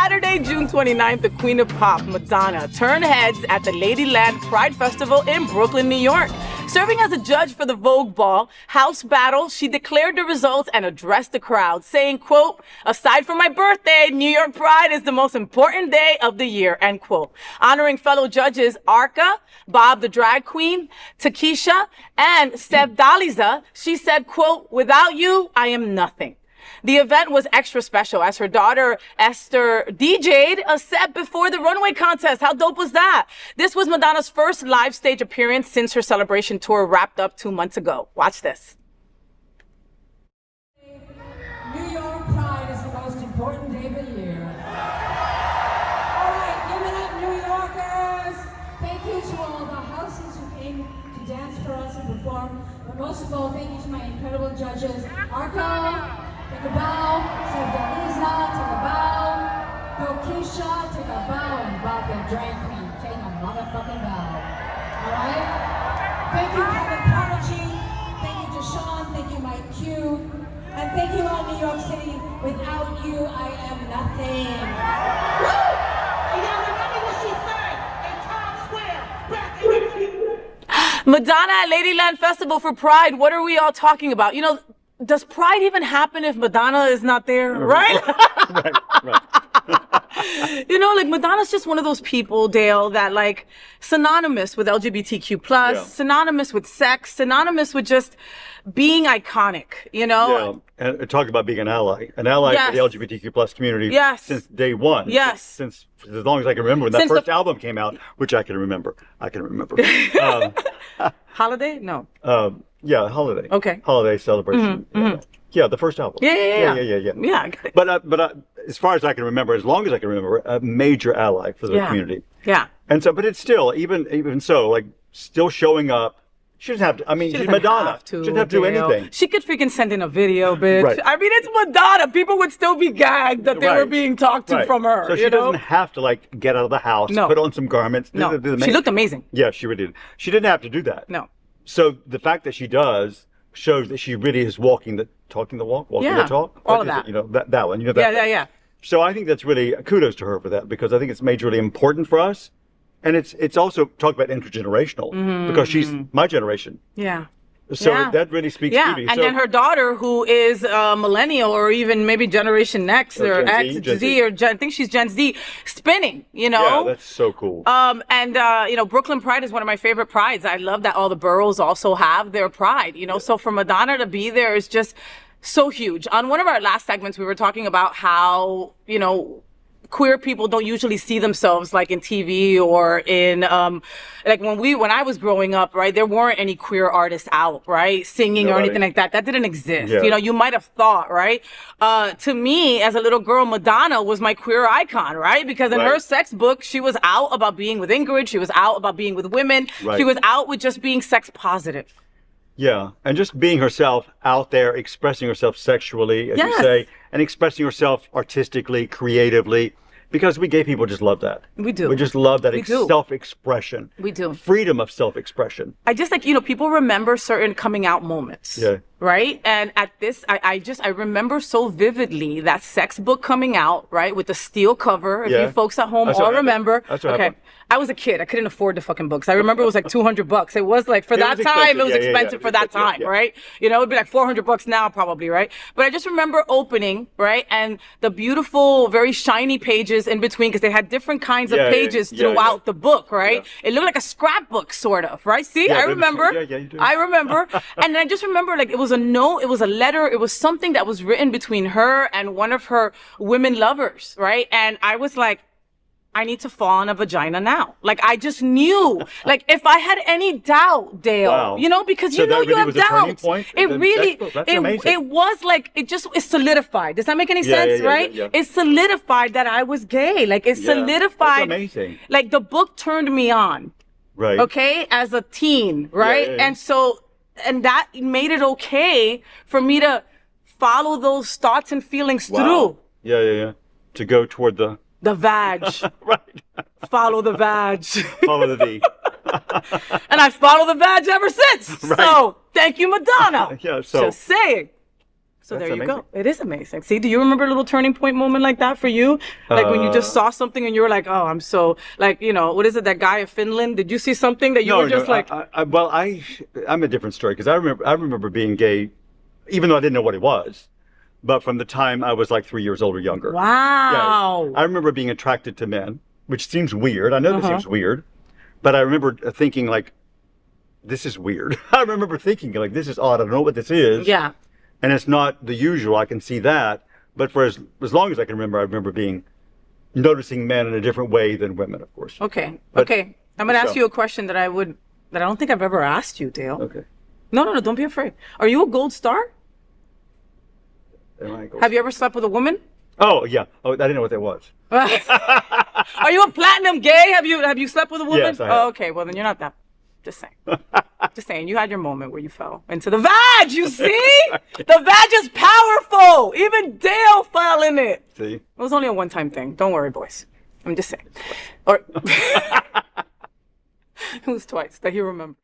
Saturday, June 29th, the Queen of Pop, Madonna, turned heads at the LadyLand Pride Festival in Brooklyn, New York. Serving as a judge for the Vogue Ball House Battle, she declared the results and addressed the crowd, saying, quote, "Aside from my birthday, New York Pride is the most important day of the year," end quote. Honoring fellow judges Arca, Bob the Drag Queen, Tokischa, and Sevdaliza, she said, quote, "Without you, I am nothing." The event was extra special as her daughter, Estere DJ'd, a set before the runway contest. How dope was that? This was Madonna's first live stage appearance since her celebration tour wrapped up 2 months ago. Watch this. New York Pride is the most important day of the year. All right, give it up, New Yorkers. Thank you to all the houses who came to dance for us and perform. But most of all, thank you to my incredible judges, Arca. Take a bow, Sevdaliza, take a bow, Tokischa, take a bow, and Bob the Drag Queen, take a motherfucking bow. Alright? Thank you, Kevin Prodigy, thank you to Sean, thank you, Mike Q, and thank you all, New York City. Without you, I am nothing. Woo! And y'all remember what she said in Times Square back in Madonna at LadyLand Festival for Pride. What are we all talking about? You know, does Pride even happen if Madonna is not there, right? right. You know, like Madonna's just one of those people, Dale, that like synonymous with LGBTQ plus, synonymous with sex, synonymous with just being iconic, you know? Yeah, and talk about being an ally for the LGBTQ plus community since day one. Since as long as I can remember, when that first album came out, which I can remember. Holiday? No. Yeah, Holiday. Okay. Holiday celebration. Yeah, the first album. Yeah. But as far as I can remember, as long as I can remember, a major ally for the community. Yeah. And so, but it's still, even so, like, still showing up. She doesn't have to. I mean, she's Madonna. She doesn't have to do anything. She could freaking send in a video, bitch. Right. I mean, it's Madonna. People would still be gagged that they were being talked to from her. So she doesn't have to like get out of the house, put on some garments. No, she looked amazing. Yeah, she really did. She didn't have to do that. No. So the fact that she does shows that she really is talking the talk, walking the talk. All of that. You know, that one. You know that. Yeah. So I think that's really kudos to her for that, because I think it's made really important for us. And it's also talk about intergenerational, because she's my generation. Yeah. So that really speaks to me. And then her daughter, who is a millennial or even maybe Generation X or X, Z, or I think she's Gen Z, spinning, you know? Yeah, that's so cool. You know, Brooklyn Pride is one of my favorite prides. I love that all the boroughs also have their pride, you know? So for Madonna to be there is just so huge. On one of our last segments, we were talking about how, you know, queer people don't usually see themselves like in TV or in like when I was growing up, right, there weren't any queer artists out, right, singing or anything like that. That didn't exist. You know, you might have thought, right? To me, as a little girl, Madonna was my queer icon, right? Because in her sex book, she was out about being with Ingrid. She was out about being with women. She was out with just being sex positive. Yeah, and just being herself out there, expressing herself sexually, as you say, and expressing herself artistically, creatively, because we gay people just love that. We do. We just love that self-expression. We do. Freedom of self-expression. I just like, you know, people remember certain coming out moments. Yeah. Right? And at this, I remember so vividly that sex book coming out, right? With the steel cover. If you folks at home all remember. That's what happened. I was a kid. I couldn't afford the fucking books. I remember it was like $200. It was like, for that time, it was expensive for that time, right? You know, it'd be like $400 now probably, right? But I just remember opening, right? And the beautiful, very shiny pages in between, because they had different kinds of pages throughout the book, right? It looked like a scrapbook, sort of, right? See, I remember. You do. I remember. And I just remember, like, it was a note, it was a letter, it was something that was written between her and one of her women lovers, right? And I was like, I need to fall on a vagina now. Like, I just knew. Like, if I had any doubt, Dale, you know, because you know you have doubts. It really, it was like, it solidified. Does that make any sense, right? It solidified that I was gay. Like, it solidified. That's amazing. Like, the book turned me on. Right. Okay? As a teen, right? And so, and that made it okay for me to follow those thoughts and feelings through. Yeah. To go toward the vag. Right. Follow the vag. Follow the V. And I follow the vag ever since. Right. So, thank you, Madonna. Yeah, so. Just saying. So That's there you amazing. go. It is amazing. See, do you remember a little turning point moment like that for you? Like when you just saw something and you were like, oh, I'm so, like, you know, what is it, that guy in Finland? Did you see something that you were just like... I'm a different story because I remember being gay, even though I didn't know what it was, but from the time I was like 3 years old or younger. Wow. Yeah, I remember being attracted to men, which seems weird. I know this seems weird, but I remember thinking like, this is weird. I remember thinking like, this is odd. I don't know what this is. Yeah. And it's not the usual. I can see that. But for as long as I can remember, I remember noticing men in a different way than women, of course. Okay. But- okay. I'm going to ask you a question that I don't think I've ever asked you, Dale. Okay. No, don't be afraid. Are you a gold star? Have you ever slept with a woman? Oh, yeah. Oh, I didn't know what that was. Are you a platinum gay? Have you slept with a woman? Yes, I have. Oh, okay. Well, then you're not that. Just saying. Just saying. You had your moment where you fell into the vag. You see? The vag is powerful. Even Dale fell in it. See? It was only a one-time thing. Don't worry, boys. I'm just saying. Or it was twice that he remembered.